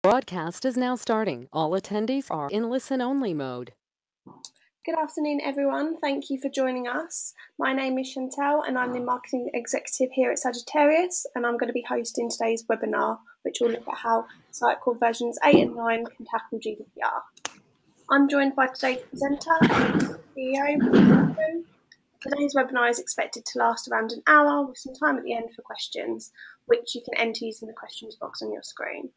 Broadcast is now starting. All attendees are in listen-only mode. Good afternoon, everyone. Thank you for joining us. My name is Chantel and I'm the Marketing Executive here at Sagittarius, and I'm going to be hosting today's webinar, which will look at how Sitecore versions 8 and 9 can tackle GDPR. I'm joined by today's presenter and CEO. Today's webinar is expected to last around an hour with some time at the end for questions, which you can enter using the questions box on your screen.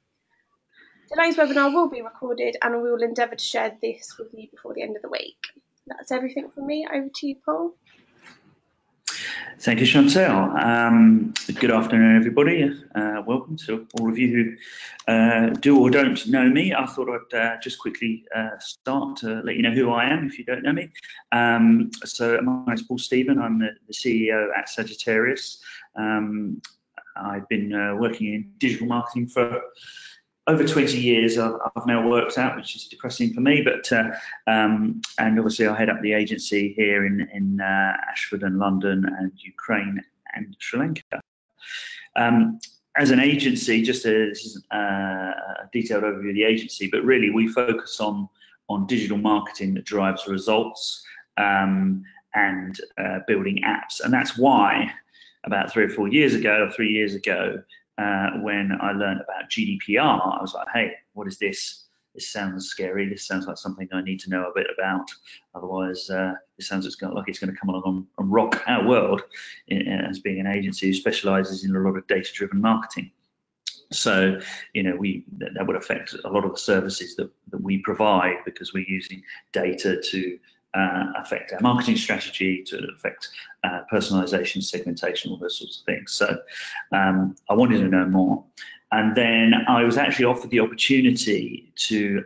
Today's webinar will be recorded and we will endeavour to share this with you before the end of the week. That's everything from me. Over to you, Paul. Thank you, Chantel. Good afternoon, everybody. Welcome to all of you who do or don't know me. I thought I'd just quickly start to let you know who I am if you don't know me. So my name is Paul Stephen. I'm the CEO at Sagittarius. I've been working in digital marketing for over 20 years. I've now worked out, which is depressing for me, but and obviously I head up the agency here in Ashford and London and Ukraine and Sri Lanka. As an agency, this is a detailed overview of the agency, but really we focus on digital marketing that drives results and building apps. And that's why about 3 years ago, when I learned about GDPR, I was like, hey, what is this? This sounds scary. This sounds like something I need to know a bit about. Otherwise, it sounds like it's going to come along and rock our world as being an agency who specializes in a lot of data-driven marketing. So, you know, that would affect a lot of the services that we provide, because we're using data to affect our marketing strategy, to affect personalization, segmentation, all those sorts of things. So I wanted to know more. And then I was actually offered the opportunity to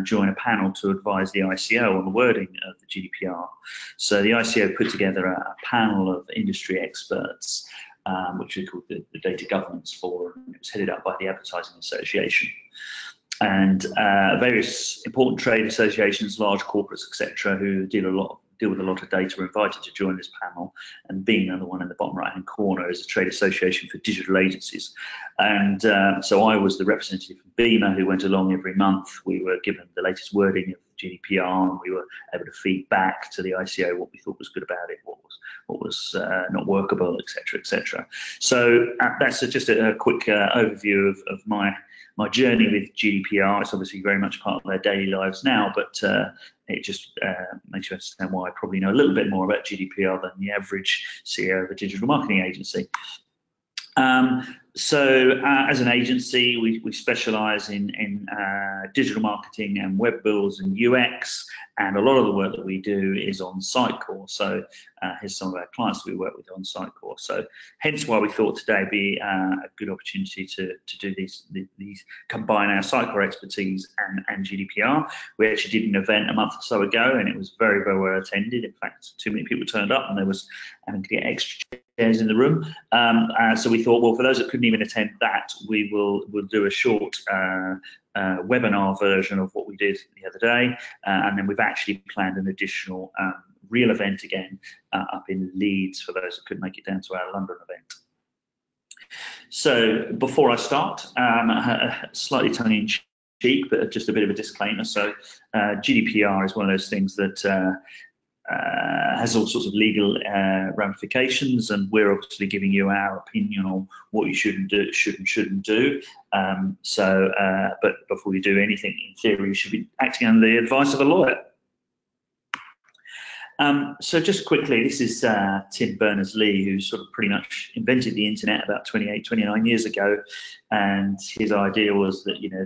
join a panel to advise the ICO on the wording of the GDPR. So the ICO put together a panel of industry experts, which we called the Data Governance Forum. It was headed up by the Advertising Association. And various important trade associations, large corporates, etc., who deal with a lot of data, were invited to join this panel. And being another one in the bottom right-hand corner is a trade association for digital agencies. And so I was the representative from BEMA who went along every month. We were given the latest wording of GDPR, and we were able to feed back to the ICO what we thought was good about it, what was not workable, etc., etc. So that's just a quick overview of my journey with GDPR. It's obviously very much part of their daily lives now, but it just makes you understand why I probably know a little bit more about GDPR than the average CEO of a digital marketing agency. So as an agency, we specialize in digital marketing and web builds and UX, and a lot of the work that we do is on Sitecore. So here's some of our clients that we work with on Sitecore. So hence why we thought today would be a good opportunity to do these combine our Sitecore expertise and GDPR. We actually did an event a month or so ago, and it was very, very well attended. In fact, too many people turned up, and there was having to get extra chairs in the room. So we thought, well, for those that couldn't even attend that, we'll do a short webinar version of what we did the other day, and then we've actually planned an additional real event again up in Leeds for those that couldn't make it down to our London event. So before I start, slightly tongue-in-cheek, but just a bit of a disclaimer. So GDPR is one of those things that has all sorts of legal ramifications, and we're obviously giving you our opinion on what you should and shouldn't do. But before you do anything, in theory, you should be acting under the advice of a lawyer. So just quickly, this is Tim Berners-Lee, who sort of pretty much invented the internet about 29 years ago. And his idea was that, you know,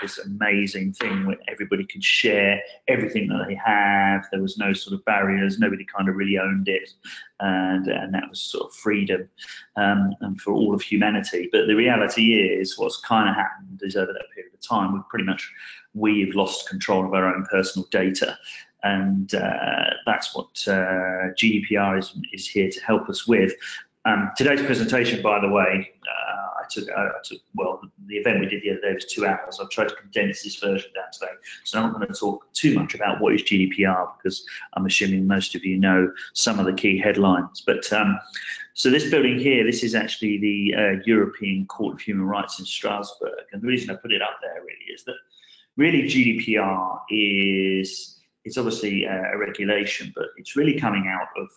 this amazing thing where everybody could share everything that they have. There was no sort of barriers. Nobody kind of really owned it. And that was sort of freedom and for all of humanity. But the reality is, what's kind of happened is over that period of time, we've lost control of our own personal data. And that's what GDPR is here to help us with. Today's presentation, by the way, well, the event we did the other day was 2 hours. I've tried to condense this version down today, so I'm not going to talk too much about what is GDPR, because I'm assuming most of you know some of the key headlines. But So this building here, this is actually the European Court of Human Rights in Strasbourg. And the reason I put it up there really is that really GDPR it's obviously a regulation, but it's really coming out of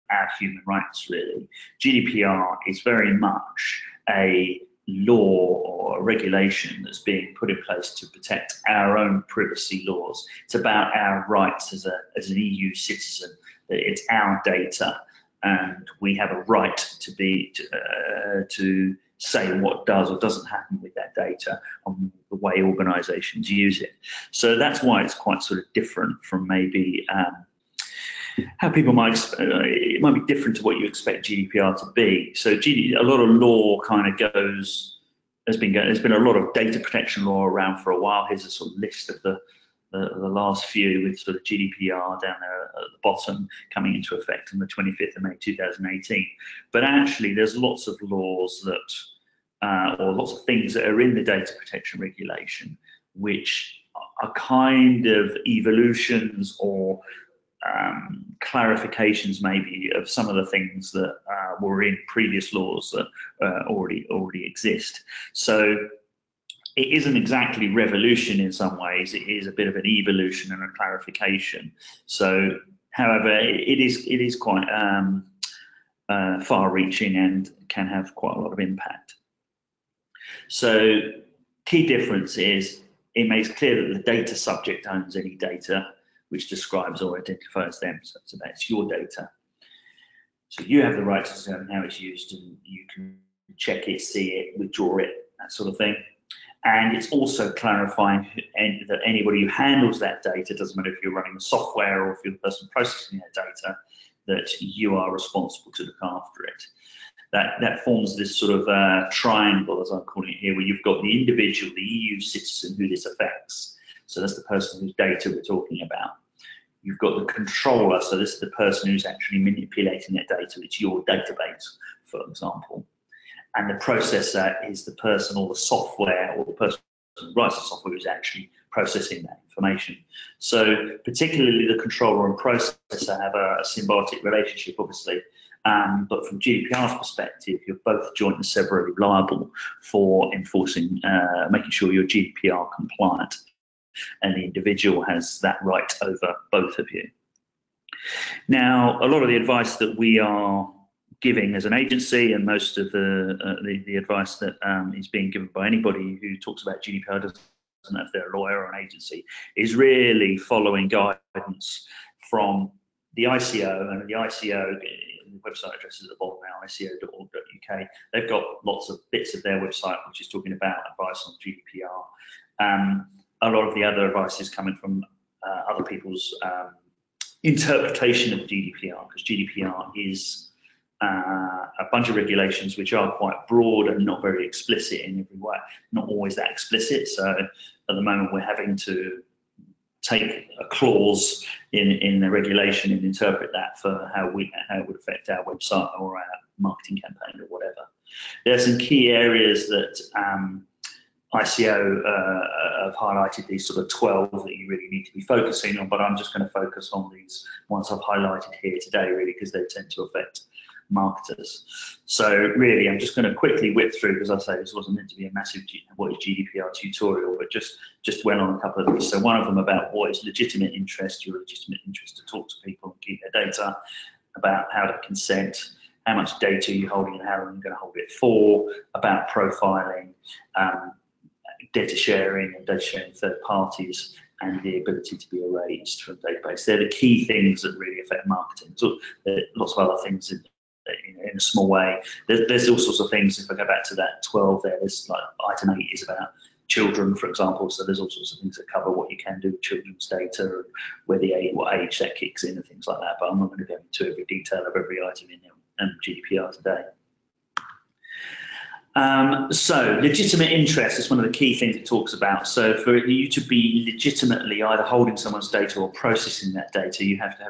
our human rights, really. GDPR is very much a law or a regulation that's being put in place to protect our own privacy laws. It's about our rights as an EU citizen, that it's our data, and we have a right to say what does or doesn't happen with that data on the way organisations use it. So that's why it's quite sort of different from maybe how people might it might be different to what you expect GDPR to be. So a lot of law kind of goes. There's been a lot of data protection law around for a while. Here's a sort of list of the last few, with sort of GDPR down there at the bottom coming into effect on the 25th of May 2018. But actually, there's lots of laws that, or lots of things that are in the data protection regulation, which are kind of evolutions or clarifications maybe of some of the things that were in previous laws that already exist. So it isn't exactly revolution in some ways. It is a bit of an evolution and a clarification. So, however, it is quite far-reaching and can have quite a lot of impact. So, key difference is it makes clear that the data subject owns any data which describes or identifies them. So it's your data. So you have the right to determine how it's used, and you can check it, see it, withdraw it, that sort of thing. And it's also clarifying that anybody who handles that data, doesn't matter if you're running the software or if you're the person processing that data, that you are responsible to look after it. That forms this sort of triangle, as I'm calling it here, where you've got the individual, the EU citizen who this affects. So that's the person whose data we're talking about. You've got the controller, so this is the person who's actually manipulating that data. It's your database, for example. And the processor is the person or the software or the person who writes the software who's actually processing that information. So particularly the controller and processor have a symbiotic relationship, obviously. But from GDPR's perspective, you're both joint and severally liable for enforcing, making sure you're GDPR compliant, and the individual has that right over both of you. Now, a lot of the advice that we are giving as an agency, and most of the advice that is being given by anybody who talks about GDPR, doesn't know if they're a lawyer or an agency, is really following guidance from the ICO, and the ICO, the website address is at the bottom now, ico.org.uk. They've got lots of bits of their website which is talking about advice on GDPR. A lot of the other advice is coming from other people's interpretation of GDPR, because GDPR is a bunch of regulations which are quite broad and not very explicit in every way, not always that explicit. So at the moment we're having to take a clause in the regulation and interpret that for how it would affect our website or our marketing campaign or whatever. There are some key areas that ICO have highlighted, these sort of 12 that you really need to be focusing on, but I'm just going to focus on these ones I've highlighted here today, really, because they tend to affect marketers. So really, I'm just going to quickly whip through, because I say this wasn't meant to be a massive what is GDPR tutorial, but just went on a couple of these. So one of them about what is legitimate interest, your legitimate interest to talk to people and keep their data, about how to consent, how much data you're holding and how long you're going to hold it for, about profiling, data sharing and data sharing third parties, and the ability to be erased from database. They're the key things that really affect marketing. So there are lots of other things in a small way. There's all sorts of things. If I go back to that 12 there, there's like item 8 is about children, for example. So there's all sorts of things that cover what you can do with children's data, and where what age that kicks in and things like that. But I'm not going to go into every detail of every item in GDPR today. So legitimate interest is one of the key things it talks about. So for you to be legitimately either holding someone's data or processing that data, you have to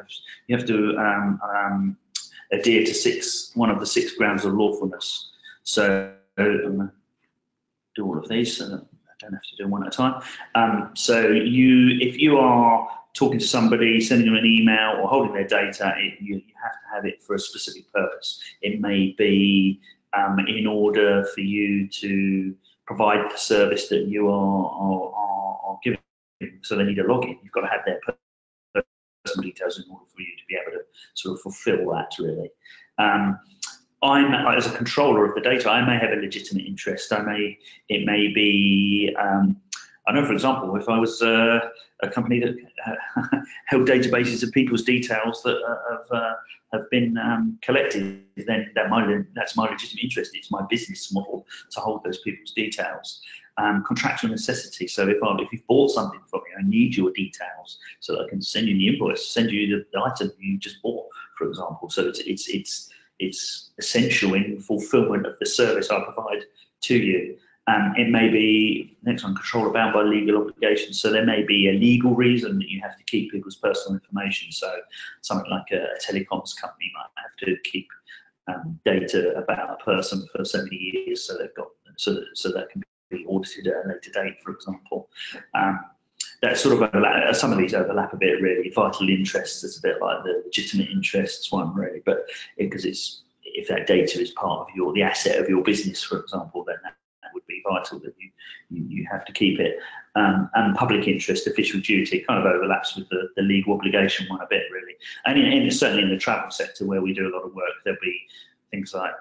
adhere to one of the 6 grounds of lawfulness. So do all of these, so I don't have to do them one at a time. So if you are talking to somebody, sending them an email, or holding their data, you have to have it for a specific purpose. It may be in order for you to provide the service that you are giving. So they need a login. You've got to have their personal details in order for you to be able to sort of fulfill that, really. As a controller of the data, I may have a legitimate interest. It may be, I know, for example, if I was a company that held databases of people's details that have been collected, then that's my legitimate interest. It's my business model to hold those people's details. Contractual necessity. So if you've bought something from me, I need your details so that I can send you the invoice, send you the item you just bought, for example. So it's essential in fulfilment of the service I provide to you. It may be, next one, control bound by legal obligations. So there may be a legal reason that you have to keep people's personal information. So something like a telecoms company might have to keep data about a person for so many years, so they've got so that can be audited at a later date, for example. That sort of some of these overlap a bit, really. Vital interests is a bit like the legitimate interests one, really, but because if that data is part of the asset of your business, for example, then that would be vital that you have to keep it. And public interest, official duty, kind of overlaps with the legal obligation one a bit, really. And certainly in the travel sector, where we do a lot of work, there'll be things like,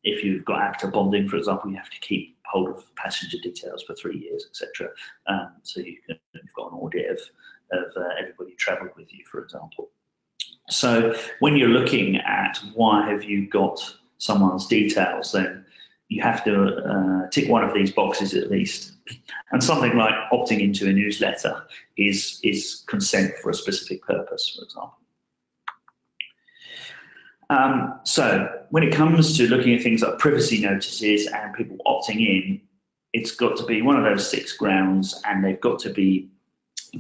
if you've got actor bonding, for example, you have to keep hold of passenger details for 3 years, etc. So you've got an audit of everybody who travelled with you, for example. So when you're looking at why have you got someone's details, then you have to tick one of these boxes at least. And something like opting into a newsletter is consent for a specific purpose, for example. So when it comes to looking at things like privacy notices and people opting in, it's got to be one of those 6 grounds, and they've got to be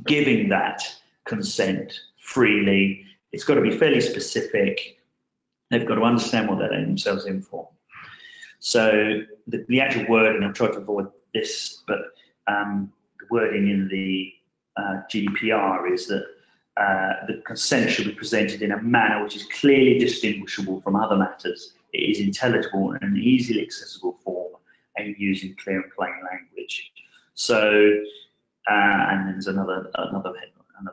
giving that consent freely. It's got to be fairly specific. They've got to understand what they're letting themselves in for. So the actual word, and I've tried to avoid this, but the wording in the GDPR is that the consent should be presented in a manner which is clearly distinguishable from other matters. It is intelligible in an easily accessible form and using clear and plain language. So, and then there's another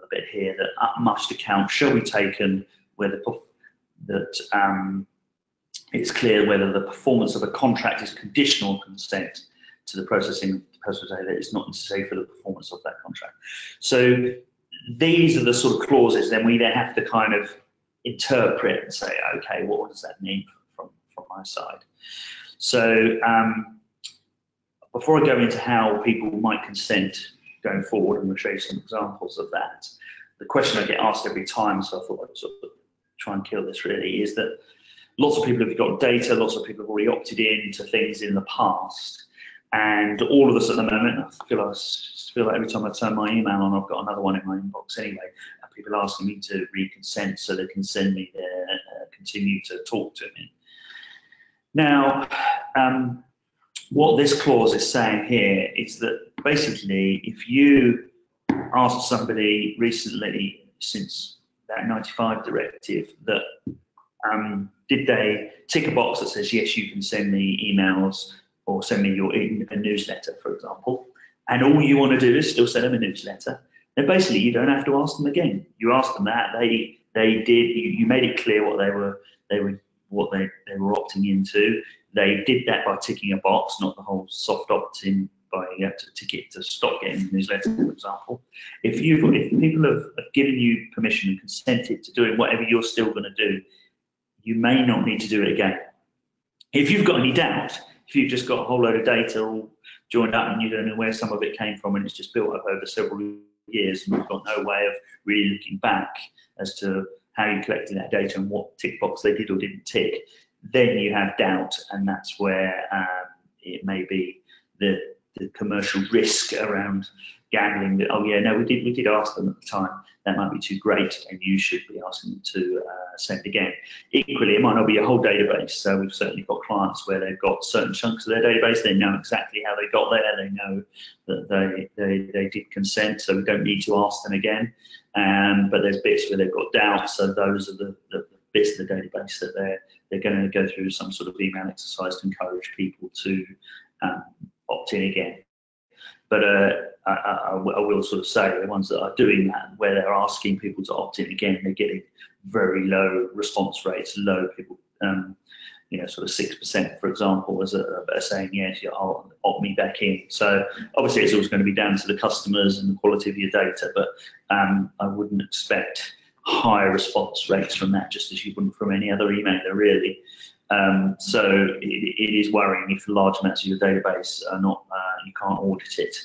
bit here that utmost account shall be taken where it's clear whether the performance of a contract is conditional consent to the processing of the personal data is not necessary for the performance of that contract. So these are the sort of clauses then we then have to kind of interpret and say, okay, what does that mean from my side? So before I go into how people might consent going forward, and we'll show you some examples of that, the question I get asked every time, so I thought I'd sort of try and kill this really, is that lots of people have got data, lots of people have already opted in to things in the past, and all of us at the moment, I feel like every time I turn my email on, I've got another one in my inbox anyway, and people asking me to re-consent so they can send me their, continue to talk to me. Now, what this clause is saying here is that basically if you asked somebody recently, since that 95 directive, that did they tick a box that says, yes, you can send me emails or send me a newsletter, for example, and all you want to do is still send them a newsletter, then basically you don't have to ask them again. You asked them that, they did, you made it clear what they were opting into. They did that by ticking a box, not the whole soft opt-in by you have to tick it to stop getting the newsletter, for example. If people have given you permission and consented to doing whatever you're still going to do, you may not need to do it again. If you've got any doubt, if you've just got a whole load of data all joined up and you don't know where some of it came from and it's just built up over several years and you've got no way of really looking back as to how you collected that data and what tick box they did or didn't tick, then you have doubt, and that's where it may be the commercial risk around gambling that, oh yeah, no, we did ask them at the time, that might be too great and you should be asking them to send again. Equally, it might not be a whole database, so we've certainly got clients where they've got certain chunks of their database, they know exactly how they got there, they know that they did consent, so we don't need to ask them again. But there's bits where they've got doubts, so those are the bits of the database that they're going to go through some sort of email exercise to encourage people to opt in again. But I will sort of say the ones that are doing that, where they're asking people to opt in again, they're getting very low response rates, low people, sort of 6%, for example, as are saying, yes, I'll opt me back in. So obviously it's always going to be down to the customers and the quality of your data, but I wouldn't expect high response rates from that, just as you wouldn't from any other emailer, really. So it is worrying if large amounts of your database are not, you can't audit it.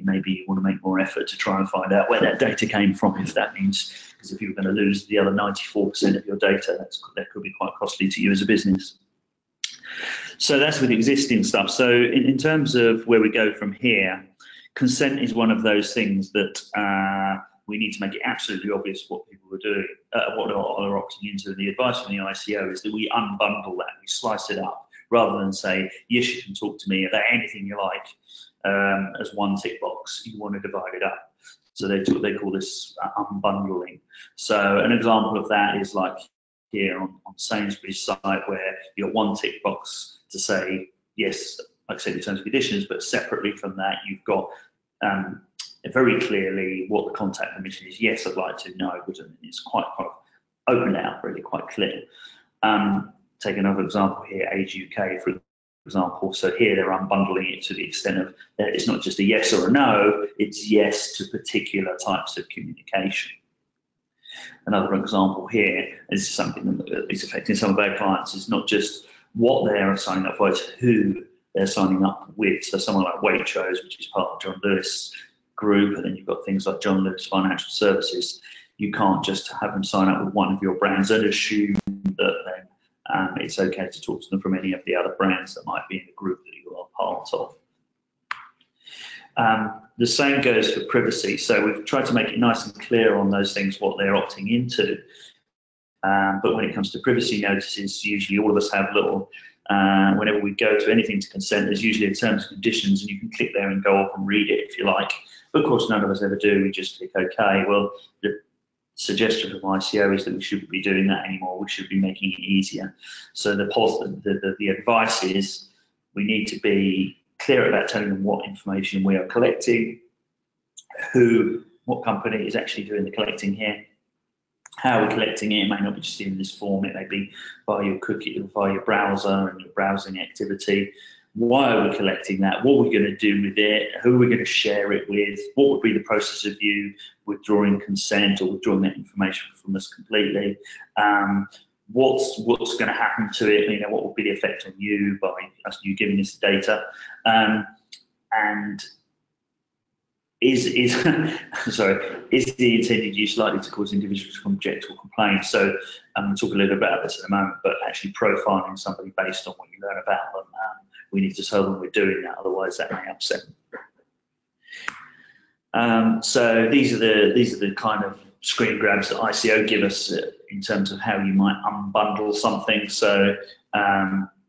Maybe you want to make more effort to try and find out where that data came from, if that means, because if you're going to lose the other 94% of your data, that could be quite costly to you as a business. So that's with existing stuff. So in terms of where we go from here, consent is one of those things that we need to make it absolutely obvious what people are doing, what are opting into. And the advice from the ICO is that we unbundle that, we slice it up, rather than say, yes, you can talk to me about anything you like as one tick box. You want to divide it up. So they call this unbundling. So an example of that is like here on Sainsbury's site, where you've got one tick box to say, yes, I accept the terms and conditions, but separately from that, you've got very clearly what the contact permission is. Yes, I'd like to know, but it's quite opened out, really quite clear. Take another example here, Age UK, for example. So here they're unbundling it to the extent of that it's not just a yes or a no, it's yes to particular types of communication. Another example here is something that is affecting some of our clients, is not just what they're signing up for, it's who they're signing up with. So someone like Waitrose, which is part of John Lewis Group, and then you've got things like John Lewis Financial Services. You can't just have them sign up with one of your brands and assume that then it's okay to talk to them from any of the other brands that might be in the group that you are part of. The same goes for privacy. So we've tried to make it nice and clear on those things what they're opting into. But when it comes to privacy notices, usually all of us have little, whenever we go to anything to consent, there's usually a terms and conditions, and you can click there and go off and read it if you like. But of course, none of us ever do. We just click OK. Well, the suggestion from ICO is that we shouldn't be doing that anymore. We should be making it easier. So the advice is we need to be clear about telling them what information we are collecting, what company is actually doing the collecting here, how we're collecting it. It may not be just in this form, it may be via your cookie, via your browser and your browsing activity. Why are we collecting that? What are we going to do with it? Who are we going to share it with? What would be the process of you withdrawing consent or withdrawing that information from us completely? What's going to happen to it? You know, what will be the effect on you by you giving us the data? And is the intended use likely to cause individuals to object or complain? So we'll talk a little bit about this in a moment, but actually profiling somebody based on what you learn about them, we need to tell them we're doing that, otherwise that may upset them. So these are the kind of screen grabs that ICO give us in terms of how you might unbundle something. So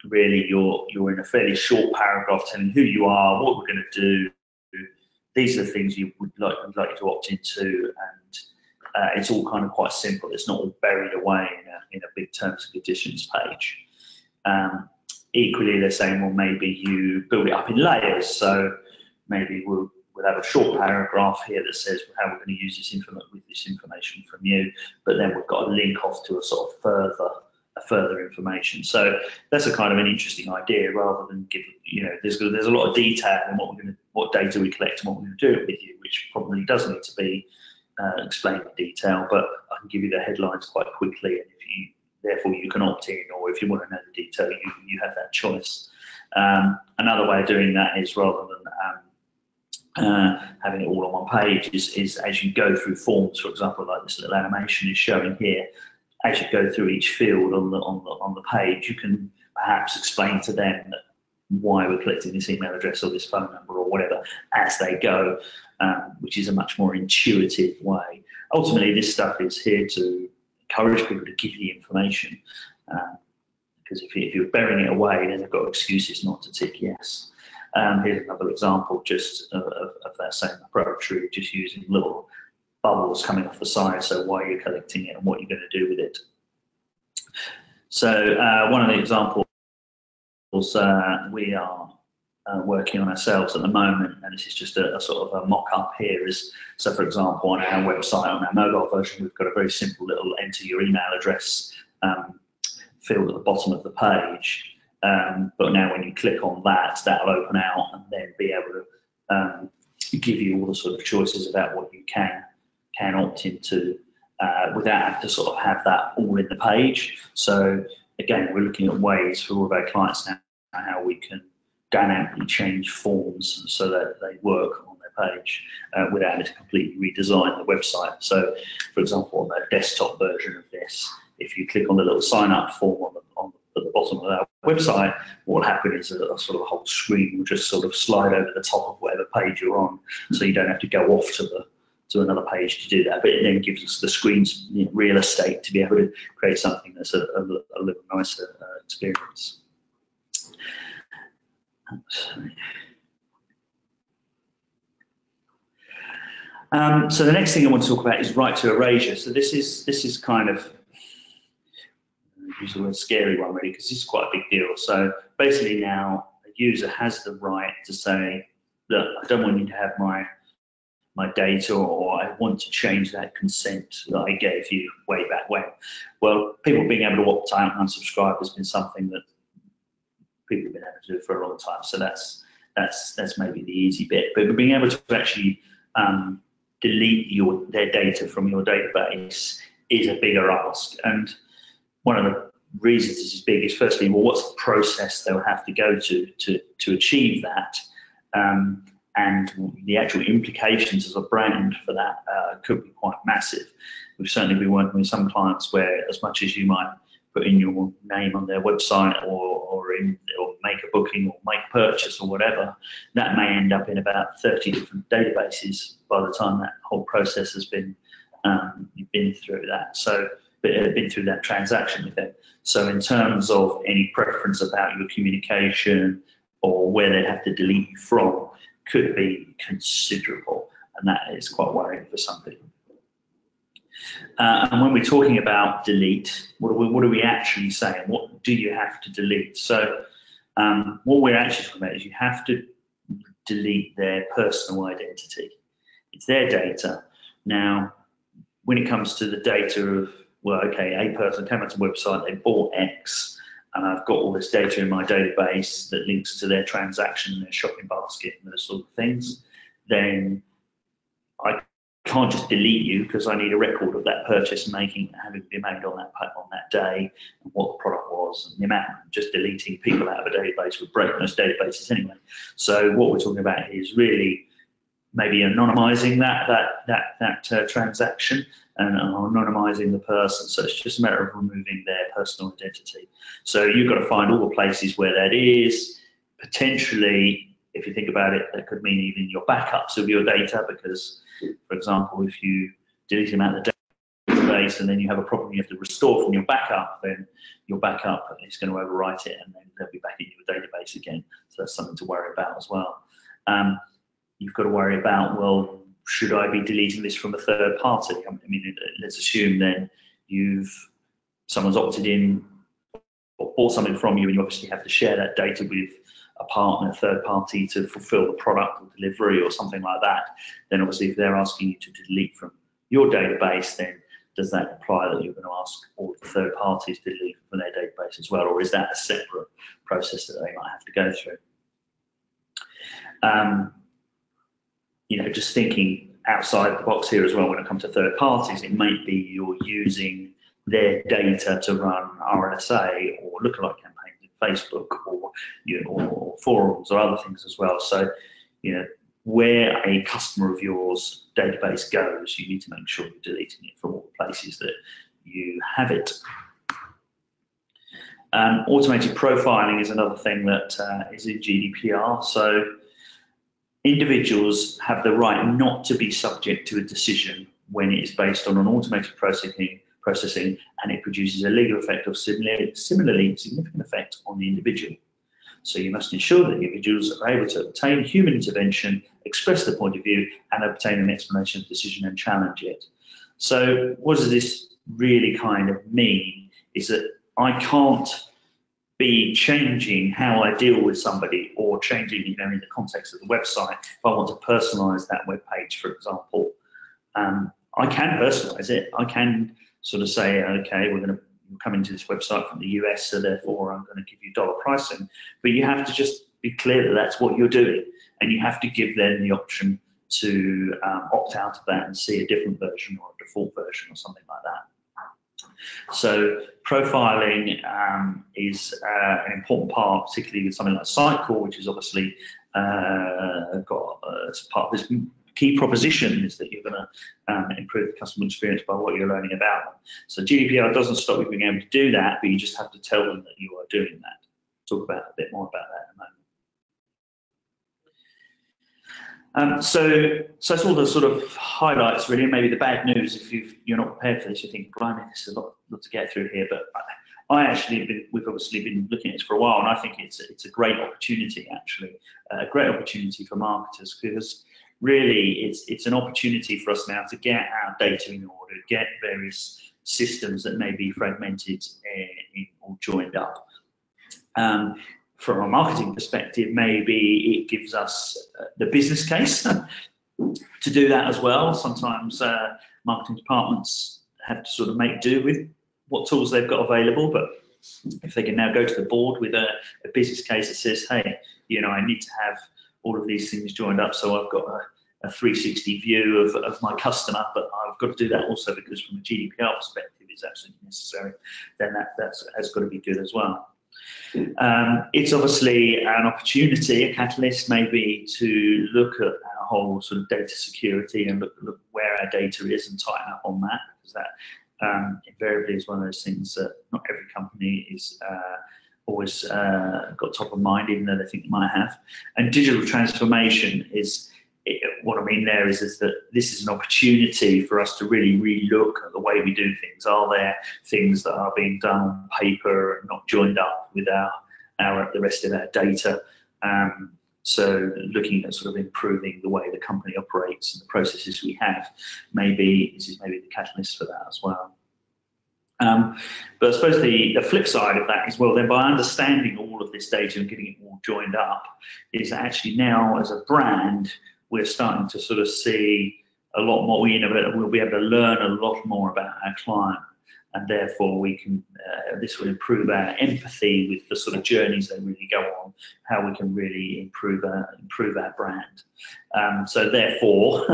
really you're in a fairly short paragraph telling who you are, what we're going to do. These are the things you would like you to opt into, and it's all kind of quite simple. It's not all buried away in a big terms and conditions page. Equally, they're saying, well, maybe you build it up in layers. So maybe we'll have a short paragraph here that says how we're going to use this information from you, but then we've got a link off to a sort of further information. So that's a kind of an interesting idea, rather than give, there's a lot of detail in what data we collect and what we're going to do with you, which probably does need to be explained in detail, but I can give you the headlines quite quickly, and therefore you can opt in, or if you want to know the detail, you have that choice. Another way of doing that is, rather than having it all on one page, is as you go through forms, for example, like this little animation is showing here. As you go through each field on the page, you can perhaps explain to them why we're collecting this email address or this phone number or whatever as they go. which is a much more intuitive way. Ultimately, this stuff is here to encourage people to give you information, because if you're burying it away, then they've got excuses not to tick yes. Here's another example just of that same approach, really just using little bubbles coming off the side, so why you're collecting it and what you're going to do with it. So one of the examples we are working on ourselves at the moment, and this is just a sort of a mock-up here, is, so for example, on our website, on our mobile version, we've got a very simple little enter your email address field at the bottom of the page. But now when you click on that, that'll open out and then be able to give you all the sort of choices about what you can opt into without having to sort of have that all in the page. So again, we're looking at ways for all of our clients now how we can dynamically change forms so that they work on their page without having to completely redesign the website. So for example, on the desktop version of this, if you click on the little sign up form at the bottom of our website, what will happen is a sort of a whole screen will just sort of slide over the top of whatever page you're on, so you don't have to go off to another page to do that. But it then gives us the screen's real estate to be able to create something that's a little nicer experience. So the next thing I want to talk about is right to erasure. So this is kind of, use the word scary one really, because this is quite a big deal. So basically now a user has the right to say, look, I don't want you to have my data, or I want to change that consent that I gave you way back when. Well, people being able to opt out and unsubscribe has been something that people have been able to do for a long time. So that's maybe the easy bit. But being able to actually delete their data from your database is a bigger ask. And one of the reasons this is big is, firstly, well, what's the process they'll have to go to achieve that? And the actual implications as a brand for that could be quite massive. We've certainly been working with some clients where, as much as you might put in your name on their website or make a booking or make a purchase or whatever, that may end up in about 30 different databases by the time that whole process has been you've been through that. So been through that transaction with them. So in terms of any preference about your communication or where they have to delete you from, could be considerable, and that is quite worrying for some people. And when we're talking about delete, what are we actually saying? What do you have to delete? So what we're actually talking about is you have to delete their personal identity. It's their data. Now, when it comes to the data of, well, okay, a person came onto the website, they bought X, and I've got all this data in my database that links to their transaction, their shopping basket, and those sort of things, then I can't just delete you, because I need a record of that purchase having been made on that day, and what the product was, and the amount. Just deleting people out of a database would break most databases anyway. So what we're talking about is really maybe anonymizing that transaction and anonymizing the person. So it's just a matter of removing their personal identity. So you've got to find all the places where that is. Potentially, if you think about it, that could mean even your backups of your data, because, for example, if you delete them out of the database and then you have a problem you have to restore from your backup, then your backup is going to overwrite it and then they'll be back in your database again. So that's something to worry about as well. You've got to worry about, well, should I be deleting this from a third party? I mean, let's assume then someone's opted in or bought something from you, and you obviously have to share that data with a partner, a third party, to fulfill the product or delivery or something like that. Then obviously if they're asking you to delete from your database, then does that imply that you're going to ask all the third parties to delete from their database as well, or is that a separate process that they might have to go through? Just thinking outside the box here as well, when it comes to third parties, it might be you're using their data to run RSA or lookalike campaigns in Facebook or forums or other things as well. So, where a customer of yours database goes, you need to make sure you're deleting it from all the places that you have it. Automated profiling is another thing that is in GDPR. So, individuals have the right not to be subject to a decision when it is based on an automated processing and it produces a legal effect of similarly significant effect on the individual. So you must ensure that individuals are able to obtain human intervention, express their point of view, and obtain an explanation of the decision and challenge it. So what does this really kind of mean? Is that I can't be changing how I deal with somebody or changing, in the context of the website. If I want to personalize that web page, for example, I can personalize it. I can sort of say, okay, we're going to come into this website from the US, so therefore I'm going to give you dollar pricing. But you have to just be clear that that's what you're doing, and you have to give them the option to opt out of that and see a different version or a default version or something like that. So profiling is an important part, particularly with something like Sitecore, which is obviously got as part of this key proposition is that you're going to improve the customer experience by what you're learning about them. So GDPR doesn't stop you being able to do that, but you just have to tell them that you are doing that. Talk about a bit more about that in a moment. So that's all the sort of highlights, really. Maybe the bad news, if you're not prepared for this, you think, blimey, this is a lot to get through here. But we've obviously been looking at this for a while, and I think it's a great opportunity, actually, a great opportunity for marketers, because really it's an opportunity for us now to get our data in order, get various systems that may be fragmented or joined up. From a marketing perspective, maybe it gives us the business case to do that as well. Sometimes marketing departments have to sort of make do with what tools they've got available, but if they can now go to the board with a business case that says, hey, I need to have all of these things joined up, so I've got a 360 view of my customer, but I've got to do that also because from a GDPR perspective it's absolutely necessary, then that has got to be good as well. It's obviously an opportunity, a catalyst maybe, to look at our whole sort of data security and look where our data is and tighten up on that, because that invariably is one of those things that not every company is always got top of mind, even though they think they might have. And digital transformation is, what I mean there is that this is an opportunity for us to really relook at the way we do things. Are there things that are being done on paper and not joined up with the rest of our data? So looking at sort of improving the way the company operates and the processes we have, this is maybe the catalyst for that as well. But I suppose the flip side of that is, well, then by understanding all of this data and getting it all joined up, is actually now as a brand, we're starting to sort of see a lot more, we'll be able to learn a lot more about our client, and therefore we can, this will improve our empathy with the sort of journeys they really go on, how we can really improve our brand. So therefore,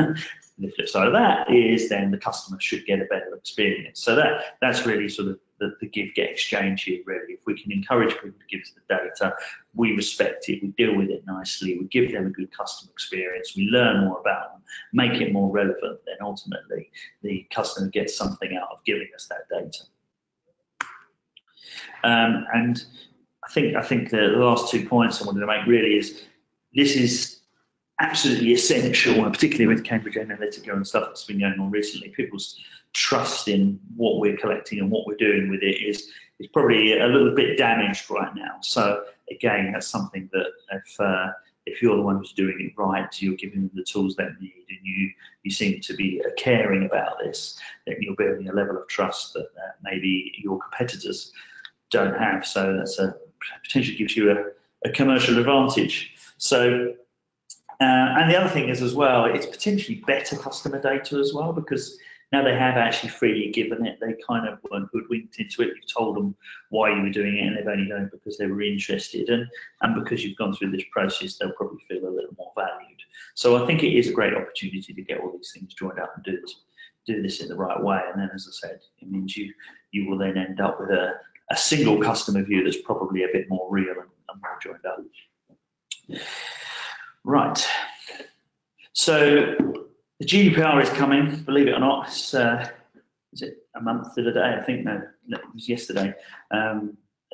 the flip side of that is then the customer should get a better experience. So that's really sort of the give-get exchange here, really. If we can encourage people to give us the data, we respect it, we deal with it nicely, we give them a good customer experience, we learn more about them, make it more relevant, then ultimately the customer gets something out of giving us that data. And I think the last 2 points I wanted to make really is, this is absolutely essential, and particularly with Cambridge Analytica and stuff that's been going on recently, people's trust in what we're collecting and what we're doing with it is probably a little bit damaged right now. So again, that's something that if you're the one who's doing it right, you're giving them the tools they need, and you seem to be caring about this, then you're building a level of trust that maybe your competitors don't have. So that's potentially gives you a commercial advantage. So and the other thing is as well, it's potentially better customer data as well, because now they have actually freely given it. They kind of weren't hoodwinked into it. You've told them why you were doing it, and they've only done it because they were interested. And because you've gone through this process, they'll probably feel a little more valued. So I think it is a great opportunity to get all these things joined up and do this in the right way. And then, as I said, it means you will then end up with a single customer view that's probably a bit more real and more joined up. Right. So the GDPR is coming, believe it or not. It's, is it a month to the day? I think, no, it was yesterday.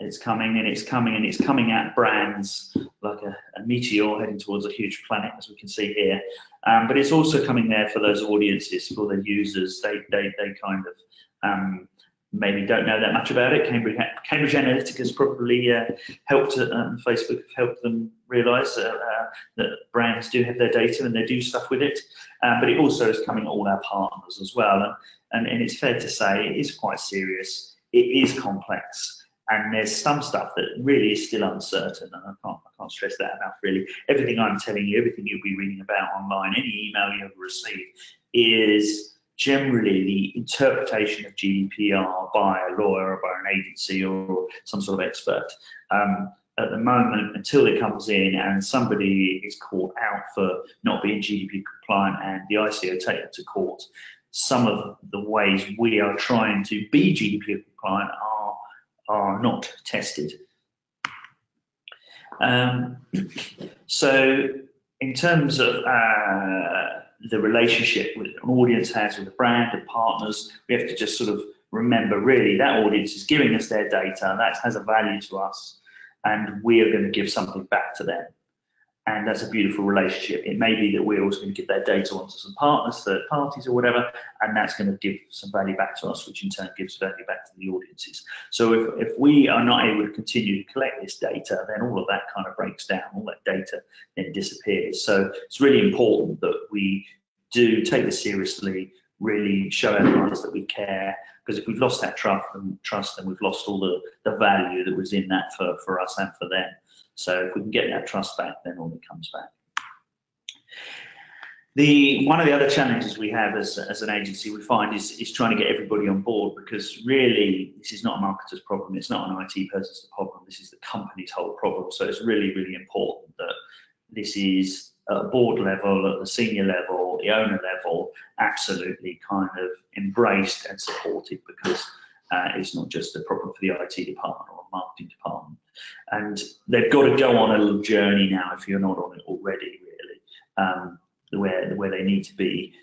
It's coming and it's coming and it's coming at brands like a meteor heading towards a huge planet, as we can see here. But it's also coming there for those audiences, for their users. They kind of maybe don't know that much about it. Cambridge Analytica has probably helped, Facebook have helped them realise that brands do have their data and they do stuff with it. But it also is coming at all our partners as well. And it's fair to say it is quite serious. It is complex. And there's some stuff that really is still uncertain, and I can't stress that enough, really. Everything I'm telling you, everything you'll be reading about online, any email you ever receive, is generally the interpretation of GDPR by a lawyer or by an agency or some sort of expert. At the moment, until it comes in and somebody is caught out for not being GDPR compliant and the ICO take them to court, some of the ways we are trying to be GDPR compliant are not tested. So in terms of the relationship that an audience has with a brand and partners, we have to just sort of remember, really, that audience is giving us their data, that has a value to us, and we are going to give something back to them. And that's a beautiful relationship. It may be that we're also going to give their data onto some partners, third parties or whatever, and that's going to give some value back to us, which in turn gives value back to the audiences. So if we are not able to continue to collect this data, then all of that kind of breaks down, all that data then disappears. So it's really important that we do take this seriously, really show our clients that we care, because if we've lost that trust, then we've lost all the value that was in that for us and for them. So if we can get that trust back, then all it comes back. One of the other challenges we have as an agency, we find, is trying to get everybody on board, because really this is not a marketer's problem, it's not an IT person's problem, this is the company's whole problem. So it's really, really important that this is at a board level, at the senior level, the owner level, absolutely kind of embraced and supported, because it's not just a problem for the IT department or marketing department. And they've got to go on a little journey now, if you're not on it already, really, where they need to be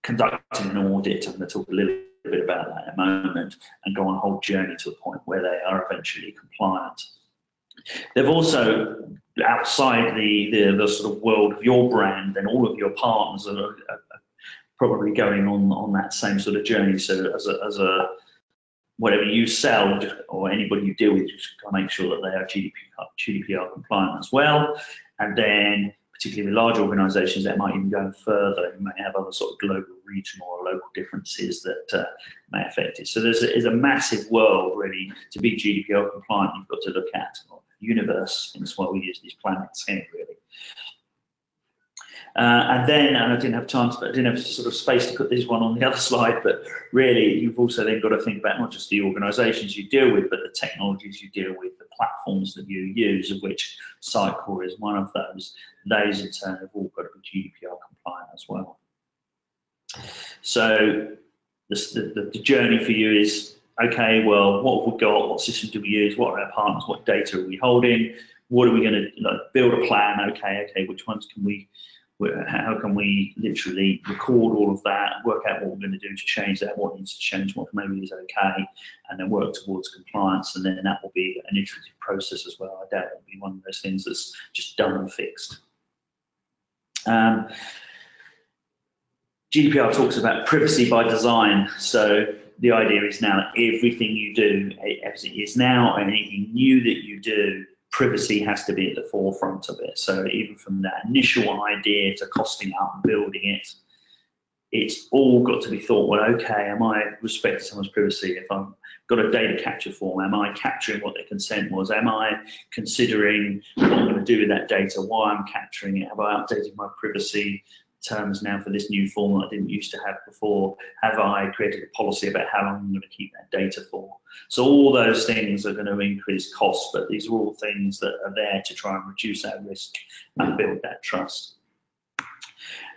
conducting an audit. I'm going to talk a little bit about that in a moment, and go on a whole journey to a point where they are eventually compliant. They've also, outside the sort of world of your brand, and all of your partners are probably going on that same sort of journey. So as a whatever you sell or anybody you deal with, just got to make sure that they are GDPR compliant as well. And then, particularly with large organisations, that might even go further. You may have other sort of global, regional, or local differences that may affect it. So there's a massive world, really, to be GDPR compliant. You've got to look at universe, and that's why we use these planets here, really. And I didn't have time I didn't have sort of space to put this one on the other slide, but really you've also then got to think about not just the organisations you deal with, but the technologies you deal with, the platforms that you use, of which Sitecore is one of those. Those in turn have all got to be GDPR compliant as well. So the journey for you is, okay, well, what have we got? What system do we use? What are our partners? What data are we holding? What are we going to build a plan? Okay, which ones can we? How can we literally record all of that, work out what we're going to do to change that, what needs to change, what maybe is okay, and then work towards compliance, and then that will be an iterative process as well. I doubt it will be one of those things that's just done and fixed. GDPR talks about privacy by design. So the idea is now that everything you do, as it is now, and anything new that you do, privacy has to be at the forefront of it. So even from that initial idea to costing up and building it, it's all got to be thought, well, okay, am I respecting someone's privacy? If I've got a data capture form, am I capturing what their consent was? Am I considering what I'm going to do with that data, why I'm capturing it? Have I updated my privacy terms now for this new form that I didn't used to have before? Have I created a policy about how long I'm going to keep that data for? So all those things are going to increase costs, but these are all things that are there to try and reduce our risk and build that trust.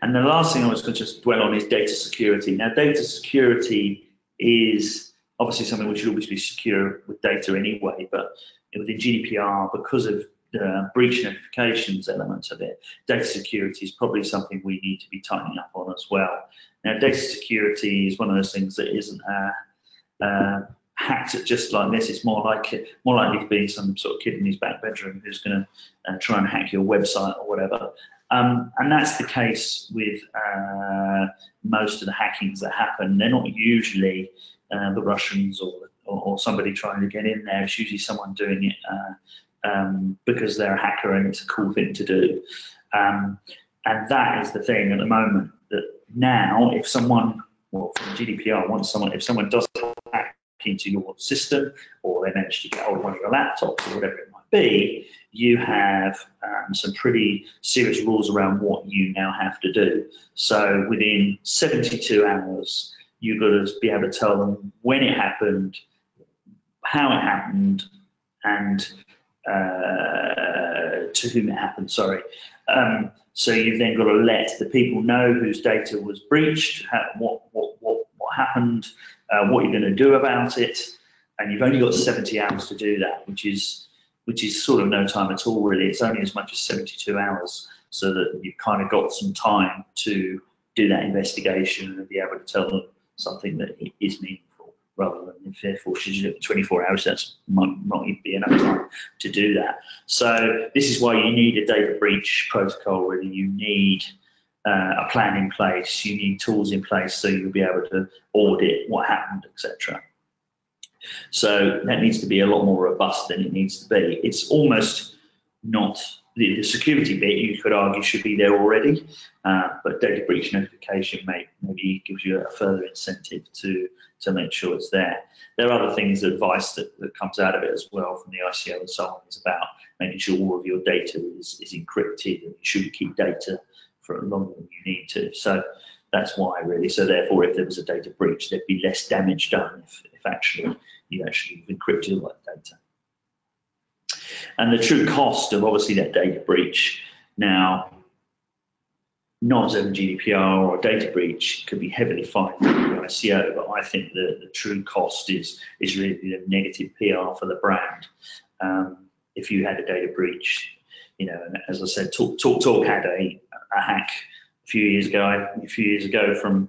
And the last thing I was going to just dwell on is data security. Now, data security is obviously something which should always be secure with data anyway, but within GDPR, because of the breach notifications element of it, data security is probably something we need to be tightening up on as well. Now, data security is one of those things that isn't hacked it just like this. It's more likely to be some sort of kid in his back bedroom who's going to try and hack your website or whatever. And that's the case with most of the hackings that happen. They're not usually the Russians or somebody trying to get in there. It's usually someone doing it because they're a hacker and it's a cool thing to do. And that is the thing at the moment, that now if someone, well, from GDPR, if someone does hack into your system, or they manage to get hold of one of your laptops or whatever it might be, you have some pretty serious rules around what you now have to do. So within 72 hours, you've got to be able to tell them when it happened, how it happened, and to whom it happened, sorry. So you've then got to let the people know whose data was breached, what happened, what you're going to do about it, and you've only got 70 hours to do that, which is sort of no time at all, really. It's only as much as 72 hours, so that you've kind of got some time to do that investigation and be able to tell them something that is meaningful, rather than if they're forced to do it in 24 hours, that might not even be enough time to do that. So this is why you need a data breach protocol, really. You need a plan in place, you need tools in place so you'll be able to audit what happened, etc. So that needs to be a lot more robust than it needs to be. It's almost not, the security bit, you could argue, should be there already, but data breach notification maybe gives you a further incentive to make sure it's there. There are other things, advice that comes out of it as well from the ICO and so on, is about making sure all of your data is encrypted, and you shouldn't keep data for longer than you need to. So that's why, really. So therefore, if there was a data breach, there'd be less damage done if actually you encrypted all that data. And the true cost of obviously that data breach, now, not as a GDPR or a data breach, could be heavily fined by the ICO, but I think the true cost is really the negative PR for the brand. If you had a data breach, and as I said, Talk had a hack a few years ago from